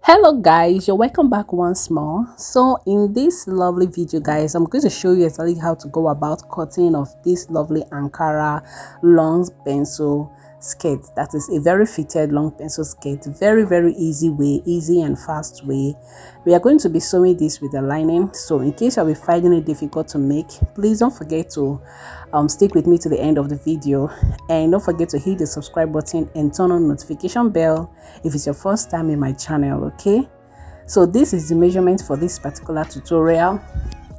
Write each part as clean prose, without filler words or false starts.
Hello guys, you're welcome back once more. So in this lovely video guys, I'm going to show you exactly how to go about cutting of this lovely Ankara long pencil skirt. That is a very fitted long pencil skirt. Very easy way, easy and fast way. We are going to be sewing this with a lining, so in case you'll be finding it difficult to make, please don't forget to stick with me to the end of the video, and don't forget to hit the subscribe button and turn on notification bell if it's your first time in my channel. Okay, so this is the measurement for this particular tutorial,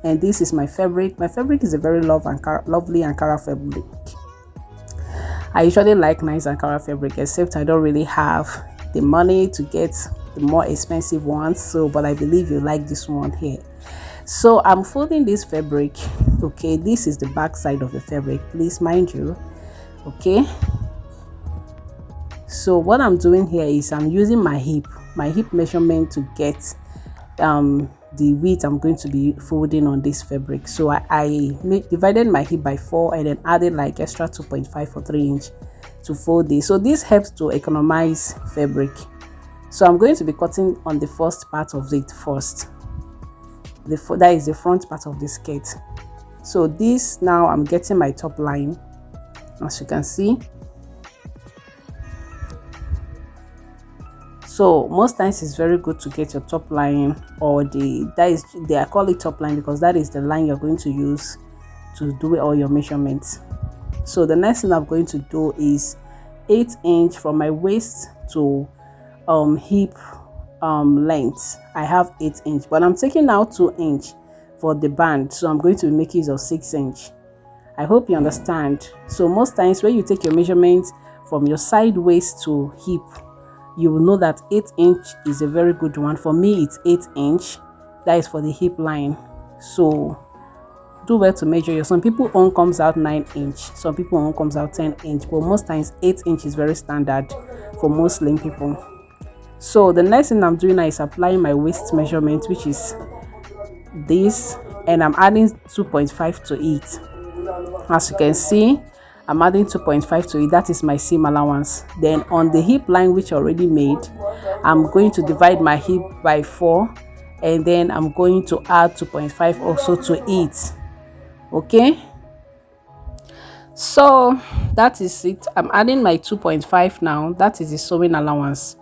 and this is my fabric. My fabric is a very lovely Ankara fabric. I usually like nice Ankara fabric, except I don't really have the money to get the more expensive ones, so but I believe you like this one here. So I'm folding this fabric. Okay, this is the back side of the fabric, please mind you. Okay, so what I'm doing here is I'm using my hip measurement to get the width I'm going to be folding on this fabric. So I divided my hip by 4 and then added like extra 2.5 or 3 inch to fold this. So this helps to economize fabric. So I'm going to be cutting on the first part of it first. That is the front part of the skirt. So this, now I'm getting my top line, as you can see. So most times it's very good to get your top line, or I call it top line because that is the line you're going to use to do all your measurements. So the next thing I'm going to do is 8 inch from my waist to hip length. I have 8 inch, but I'm taking out 2 inch for the band, so I'm going to make use of 6 inch. I hope you understand. So most times when you take your measurement from your side waist to hip, you will know that 8 inch is a very good one. For me, it's 8 inch. That is for the hip line. So do well to measure. Some people own comes out 9 inch, some people own comes out 10 inch, but most times 8 inch is very standard for most slim people. So the next thing I'm doing now is applying my waist measurement, which is this, and I'm adding 2.5 to it. As you can see, I'm adding 2.5 to it. That is my seam allowance. Then on the hip line, which I already made, I'm going to divide my hip by 4, and then I'm going to add 2.5 also to it. Okay, so that is it. I'm adding my 2.5 now. That is the sewing allowance.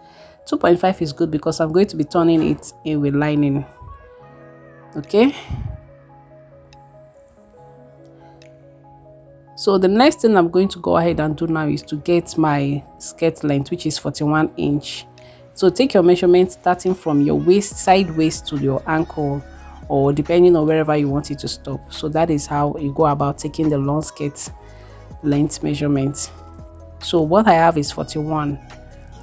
2.5 is good because I'm going to be turning it in with lining. Okay, so the next thing I'm going to go ahead and do now is to get my skirt length, which is 41 inch. So take your measurement starting from your waist, side waist, to your ankle, or depending on wherever you want it to stop. So that is how you go about taking the long skirt length measurement. So what I have is 41.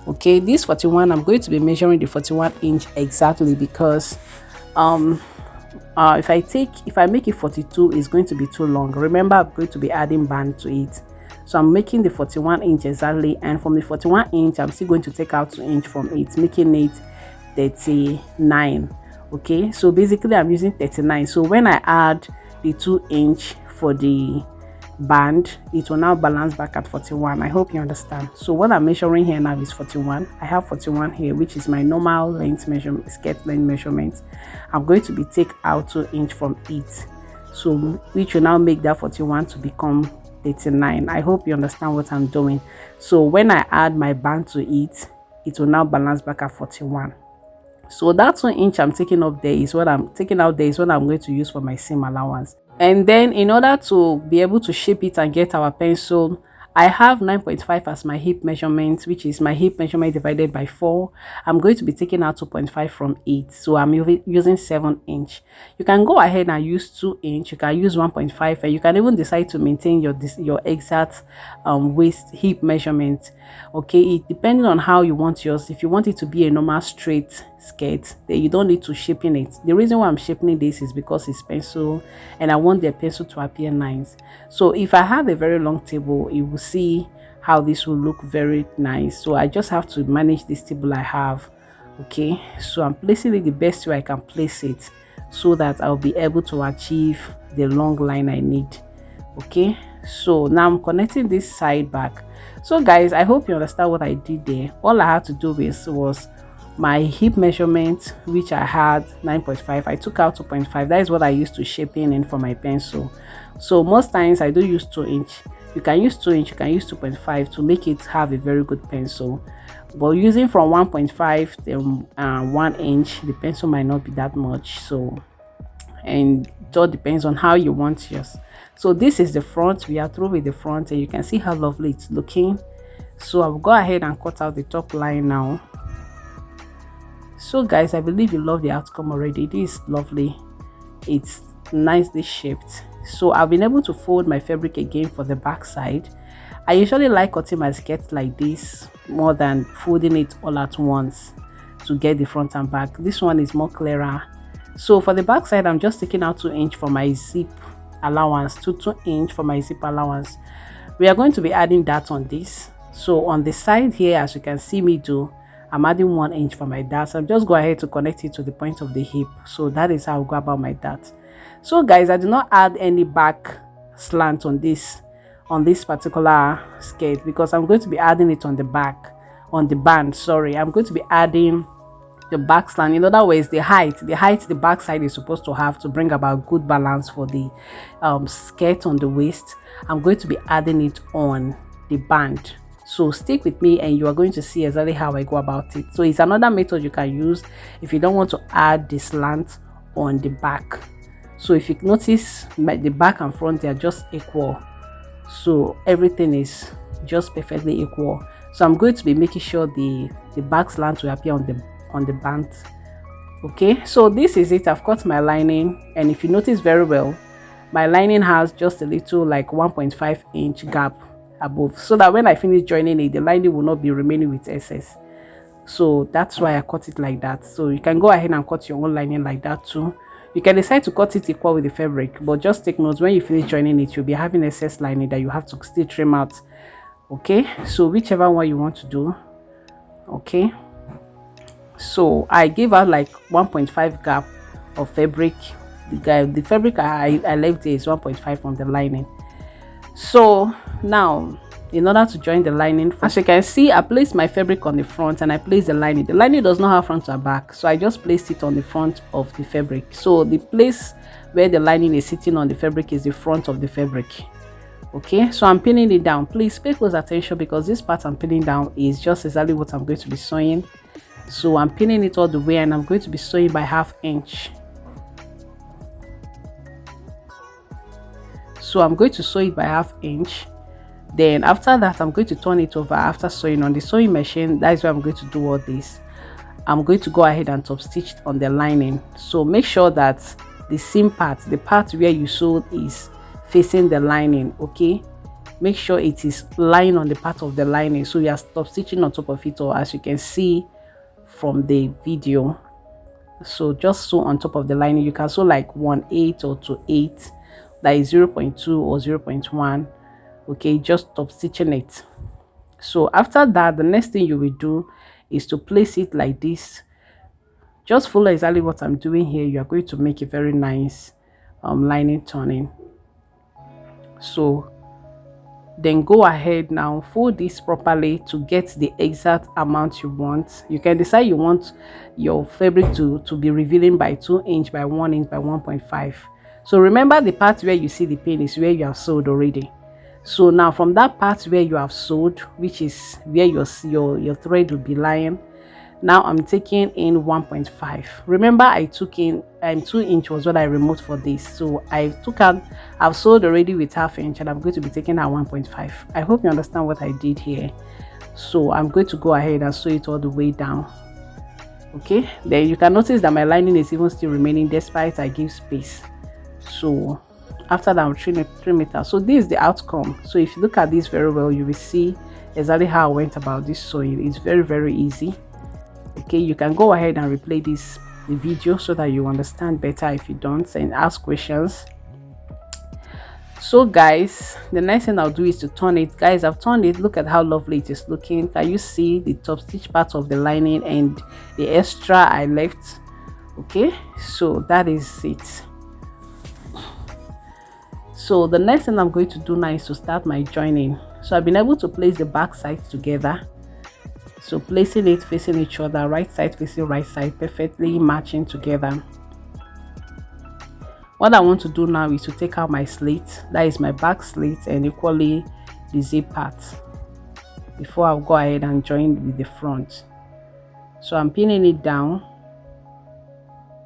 Okay, this 41, I'm going to be measuring the 41 inch exactly, because if I make it 42, it's going to be too long. Remember, I'm going to be adding band to it, so I'm making the 41 inch exactly, and from the 41 inch I'm still going to take out 2 inch from it, making it 39. Okay, so basically I'm using 39. So when I add the 2 inch for the band, it will now balance back at 41. I hope you understand. So what I'm measuring here now is 41. I have 41 here, which is my normal length measurement, skirt length measurement. I'm going to be take out 2 inch from it, so which will now make that 41 to become 39. I hope you understand what I'm doing. So when I add my band to it, it will now balance back at 41. So that 2 inch I'm taking up there is what I'm taking out there is what I'm going to use for my seam allowance. And then in order to be able to shape it and get our pencil, I have 9.5 as my hip measurement, which is my hip measurement divided by 4. I'm going to be taking out 2.5 from it, so I'm using 7 inch. You can go ahead and use 2 inch, you can use 1.5, and you can even decide to maintain your exact waist hip measurement. Okay, it depending on how you want yours. If you want it to be a normal straight skirt, then you don't need to shaping it. The reason why I'm shaping this is because it's pencil, and I want the pencil to appear nice. So if I have a very long table, you will see how this will look very nice. So I just have to manage this table I have. Okay, so I'm placing it the best way I can place it, so that I'll be able to achieve the long line I need. Okay, so now I'm connecting this side back. So guys, I hope you understand what I did there. All I had to do was my hip measurement, which I had 9.5, I took out 2.5. That is what I used to shaping in for my pencil. So most times I do use 2 inch. You can use 2 inch, you can use 2.5 to make it have a very good pencil. But using from 1.5 to 1 inch, the pencil might not be that much. So, and it all depends on how you want yours. So this is the front. We are through with the front, and you can see how lovely it's looking. So I'll go ahead and cut out the top line now. So guys, I believe you love the outcome already. It is lovely, it's nicely shaped. So I've been able to fold my fabric again for the back side. I usually like cutting my skirt like this more than folding it all at once to get the front and back. This one is more clearer. So for the back side, I'm just taking out 2 inch for my zip allowance, 2 inch for my zip allowance. We are going to be adding that on this. So on the side here, as you can see me do, I'm adding 1 inch for my dart. So I'm just go ahead to connect it to the point of the hip. So that is how I go about my dart. So guys, I do not add any back slant on this particular skirt, because I'm going to be adding it on the back, on the band. Sorry, I'm going to be adding the back slant. In other words, the height the back side is supposed to have to bring about good balance for the skirt on the waist. I'm going to be adding it on the band. So stick with me and you are going to see exactly how I go about it. So it's another method you can use if you don't want to add the slant on the back. So if you notice, the back and front, they are just equal. So everything is just perfectly equal. So I'm going to be making sure the back slant will appear on the band. Okay, so this is it. I've cut my lining, and if you notice very well, my lining has just a little like 1.5 inch gap above, so that when I finish joining it, the lining will not be remaining with excess. So that's why I cut it like that. So you can go ahead and cut your own lining like that too. You can decide to cut it equal with the fabric, but just take note, when you finish joining it, you'll be having excess lining that you have to still trim out. Okay, so whichever one you want to do. Okay, so I gave out like 1.5 gap of fabric. The fabric I left there is 1.5 from the lining. So now, in order to join the lining, as you can see, I placed my fabric on the front and I placed the lining. The lining does not have front or back, so I just placed it on the front of the fabric. So the place where the lining is sitting on the fabric is the front of the fabric. Okay, so I'm pinning it down. Please pay close attention, because this part I'm pinning down is just exactly what I'm going to be sewing. So I'm pinning it all the way, and I'm going to be sewing by 1/2 inch. So I'm going to sew it by 1/2 inch. Then after that, I'm going to turn it over after sewing on the sewing machine. That is where I'm going to do all this. I'm going to go ahead and top stitch on the lining. So make sure that the seam part, the part where you sewed, is facing the lining. Okay, make sure it is lying on the part of the lining, so you are top stitching on top of it, or as you can see from the video. So just sew on top of the lining. You can sew like 1/8 or 2/8, that is 0.2 or 0.1. Okay, just top stitching it. So after that, the next thing you will do is to place it like this. Just follow exactly what I'm doing here. You are going to make a very nice lining turning. So then go ahead now, fold this properly to get the exact amount you want. You can decide you want your fabric to be revealing by 2 inch, by 1 inch, by 1.5. So remember, the part where you see the pin is where you have sewed already. So now from that part where you have sewed, which is where your thread will be lying, now I'm taking in 1.5. Remember, I took in 2 inch was what I removed for this. So I've sewed already with 1/2 inch, and I'm going to be taking out 1.5. I hope you understand what I did here. So I'm going to go ahead and sew it all the way down. Okay, then you can notice that my lining is even still remaining despite I give space. So after that, I'll trim it out. So this is the outcome. So if you look at this very well, you will see exactly how I went about this sewing. It's very, very easy. Okay, you can go ahead and replay the video so that you understand better if you don't, and ask questions. So guys, the next thing I'll do is to turn it. Guys, I've turned it. Look at how lovely it is looking. Can you see the top stitch part of the lining and the extra I left? Okay, so that is it. So the next thing I'm going to do now is to start my joining. So I've been able to place the back sides together. So placing it facing each other, right side facing right side, perfectly matching together. What I want to do now is to take out my slit, that is my back slit, and equally the zip part before I'll go ahead and join with the front. So I'm pinning it down,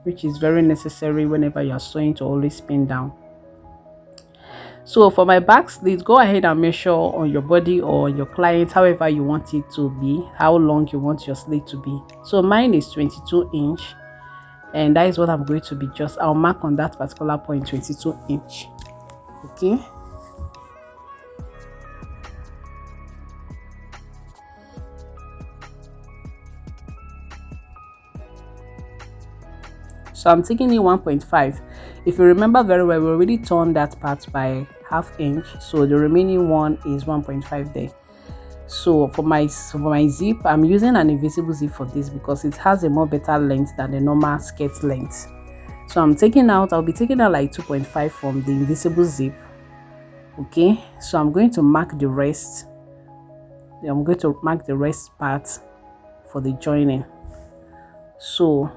which is very necessary whenever you're sewing, to always pin down. So for my back slit, go ahead and measure on your body or your client, however you want it to be, how long you want your slit to be. So mine is 22 inch, and that is what I'm going to be I'll mark on that particular point, 22 inch. Okay. So I'm taking in 1.5. If you remember very well, we already turned that part by ½ inch, so the remaining one is 1.5 there. So for my zip, I'm using an invisible zip for this because it has a more better length than the normal skirt length. So I'll be taking out like 2.5 from the invisible zip. Okay, so I'm going to mark the rest. I'm going to mark the rest part for the joining. So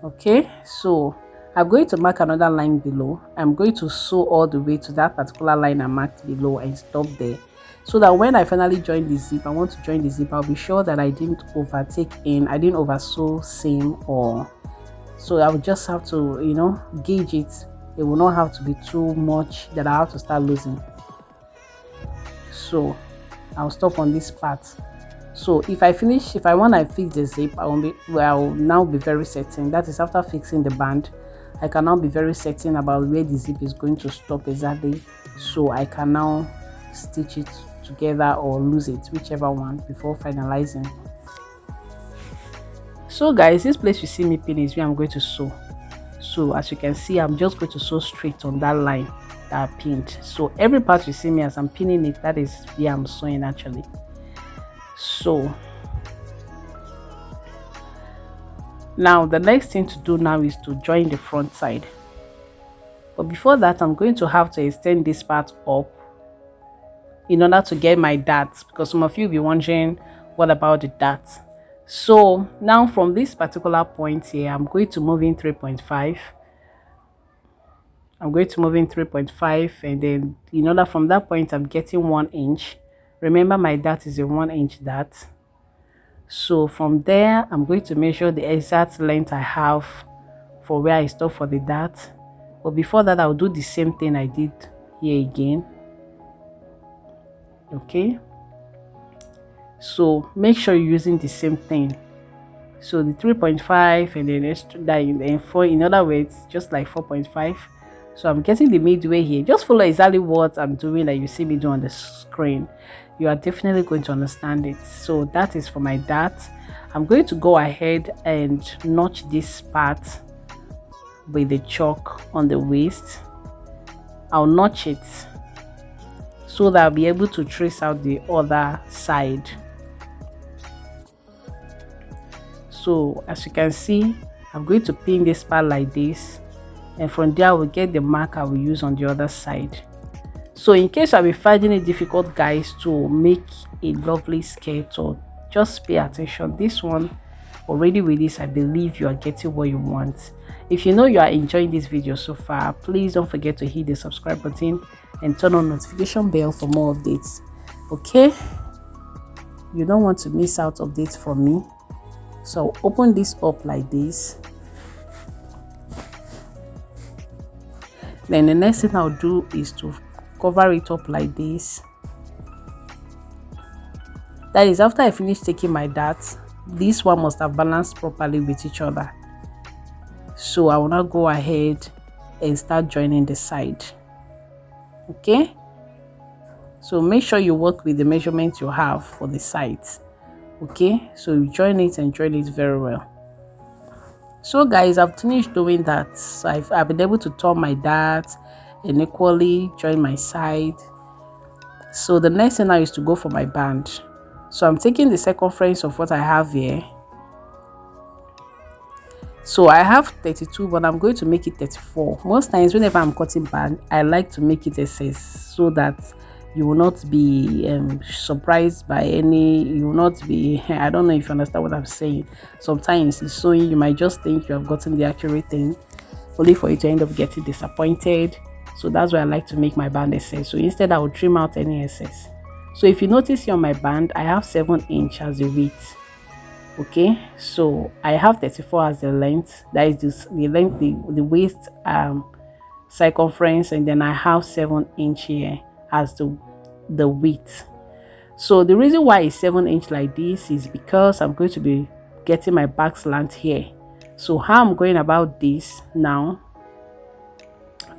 okay, so I'm going to mark another line below. I'm going to sew all the way to that particular line I marked below and stop there, so that when I finally join the zip, I want to join the zip, I'll be sure that I didn't over sew seam, or so I would just have to, you know, gauge it. It will not have to be too much that I have to start losing. So I'll stop on this part. So if I want to fix the zip, I'll now be very certain. That is, after fixing the band, I can now be very certain about where the zip is going to stop exactly, so I can now stitch it together or lose it, whichever one, before finalizing. So guys, this place you see me pin is where I'm going to sew. So as you can see, I'm just going to sew straight on that line that I pinned. So every part you see me as I'm pinning it, that is where I'm sewing actually. So now the next thing to do now is to join the front side, but before that I'm going to have to extend this part up in order to get my darts, because some of you will be wondering, what about the darts? So now from this particular point here, I'm going to move in 3.5. I'm going to move in 3.5, and then in order from that point I'm getting 1 inch. Remember, my dart is a 1 inch dart. So from there I'm going to measure the exact length I have for where I stop for the dart. But before that, I'll do the same thing I did here again. Okay, so make sure you're using the same thing. So the 3.5 and then extra that and 4, in other words, just like 4.5. So I'm getting the midway here. Just follow exactly what I'm doing that you see me do on the screen. You are definitely going to understand it. So that is for my dart. I'm going to go ahead and notch this part with the chalk on the waist. I'll notch it so that I'll be able to trace out the other side. So as you can see, I'm going to pin this part like this, and from there I will get the mark I will use on the other side. So in case I'll be finding it difficult, guys, to make a lovely skirt, or just pay attention. This one, already with this, I believe you are getting what you want. If you know you are enjoying this video so far, please don't forget to hit the subscribe button and turn on notification bell for more updates. Okay, you don't want to miss out updates from me. So open this up like this. Then the next thing I'll do is to cover it up like this. That is, after I finish taking my darts, this one must have balanced properly with each other. So I will now go ahead and start joining the side. Okay, so make sure you work with the measurements you have for the sides. Okay, so you join it and join it very well. So guys, I've finished doing that. So I've been able to turn my dart and equally join my side. So the next thing now is to go for my band. So I'm taking the circumference of what I have here, So I have 32, but I'm going to make it 34. Most times whenever I'm cutting band, I like to make it SS so that you will not be surprised by any, you will not be I don't know if you understand what I'm saying. Sometimes in sewing you might just think you have gotten the accurate thing, only for you to end up getting disappointed. So that's why I like to make my band SS. So instead I will trim out any excess. So if you notice here on my band, I have 7 inch as the width. Okay, so I have 34 as the length, that is the length, the waist circumference, and then I have 7 inch here as the width. So the reason why it's 7 inch like this is because I'm going to be getting my back slant here. So how I'm going about this now,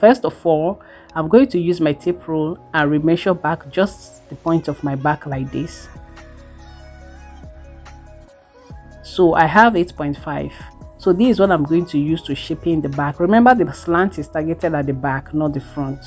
first of all, I'm going to use my tape rule and remeasure back just the point of my back like this. So I have 8.5. So this is what I'm going to use to shape in the back. Remember, the slant is targeted at the back, not the front.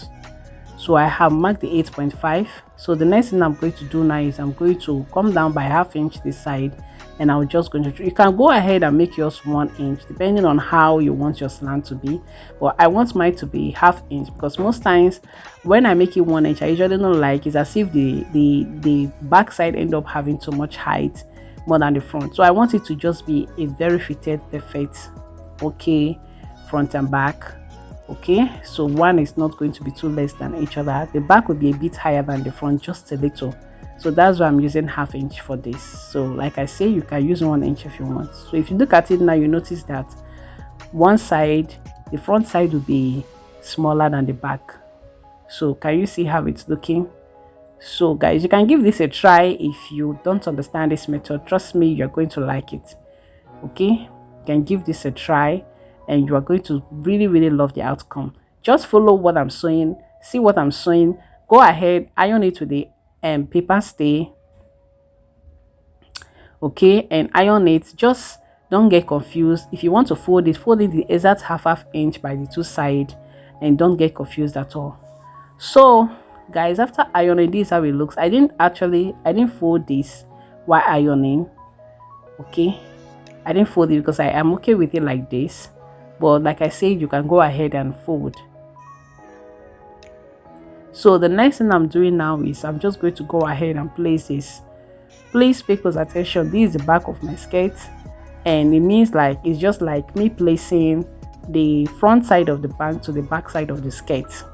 So I have marked the 8.5. So the next thing I'm going to do now is I'm going to come down by ½ inch this side, and I'm just going to, you can go ahead and make yours 1 inch depending on how you want your slant to be, but I want mine to be ½ inch because most times when I make it 1 inch, I usually don't like, it's as if the back side end up having too much height more than the front. So I want it to just be a very fitted, perfect, okay, front and back. Okay, so one is not going to be too less than each other. The back will be a bit higher than the front, just a little. So that's why I'm using ½ inch for this. So like I say, you can use 1 inch if you want. So if you look at it now, you notice that one side, the front side will be smaller than the back. So can you see how it's looking? So guys, you can give this a try. If you don't understand this method, trust me, you're going to like it. Okay, you can give this a try and you are going to really love the outcome. Just follow what I'm sewing, see what I'm sewing, go ahead, iron it with the paper stay, okay, and iron it. Just don't get confused. If you want to fold it the exact half inch by the two sides, and don't get confused at all. So guys, after ironing, this is how it looks. I didn't fold this while ironing. Okay, I didn't fold it because I am okay with it like this, but like I said, you can go ahead and fold. So the next thing I'm doing now is I'm just going to go ahead and place this. Please pay close attention. This is the back of my skirt, and it means like it's just like me placing the front side of the band to the back side of the skirt.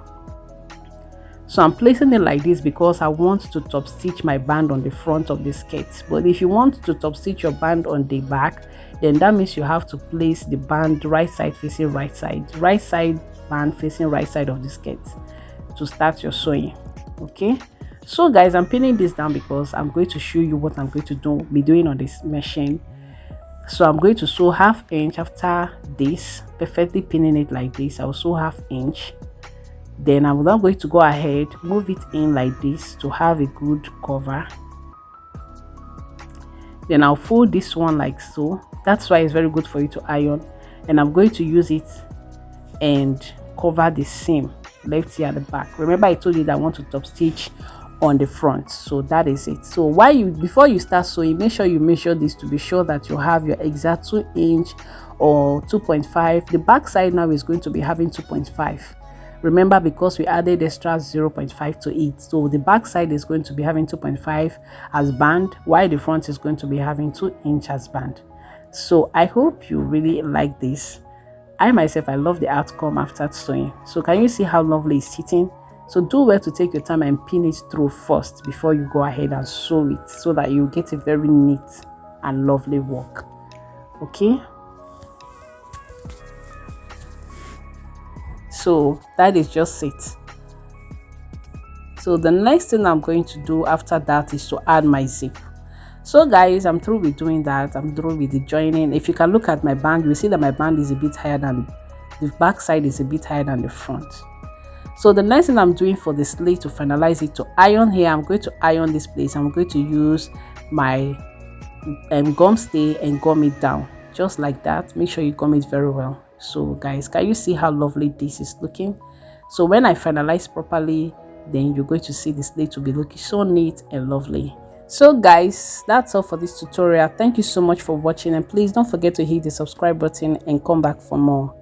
So I'm placing it like this because I want to top stitch my band on the front of the skirt. But if you want to top stitch your band on the back, then that means you have to place the band right side facing right side band facing right side of the skirt to start your sewing. Okay, so guys, I'm pinning this down because I'm going to show you what I'm going to be doing on this machine. So I'm going to sew ½ inch after this, perfectly pinning it like this. I'll sew ½ inch. Then I'm now going to go ahead, move it in like this to have a good cover. Then I'll fold this one like so. That's why it's very good for you to iron. And I'm going to use it and cover the seam left here at the back. Remember I told you that I want to top stitch on the front, so that is it. So before you start sewing, make sure you measure this to be sure that you have your exact 2 inch or 2.5. The back side now is going to be having 2.5. Remember, because we added extra 0.5 to it, so the back side is going to be having 2.5 as band, while the front is going to be having 2 inch as band. So I hope you really like this. I myself, I love the outcome after sewing. So can you see how lovely it's sitting? So do well to take your time and pin it through first before you go ahead and sew it, so that you get a very neat and lovely work. Okay, so that is just it. So the next thing I'm going to do after that is to add my zip. So guys, I'm through with doing that. I'm through with the joining. If you can look at my band, you see that my band is a bit higher than the back side, is a bit higher than the front. So the next thing I'm doing for the sleeve to finalize it, to iron here, I'm going to iron this place. I'm going to use my gum stay and gum it down just like that. Make sure you gum it very well. So guys, can you see how lovely this is looking? So when I finalize properly, then you're going to see the sleeve to be looking so neat and lovely. So guys, that's all for this tutorial. Thank you so much for watching, and please don't forget to hit the subscribe button and come back for more.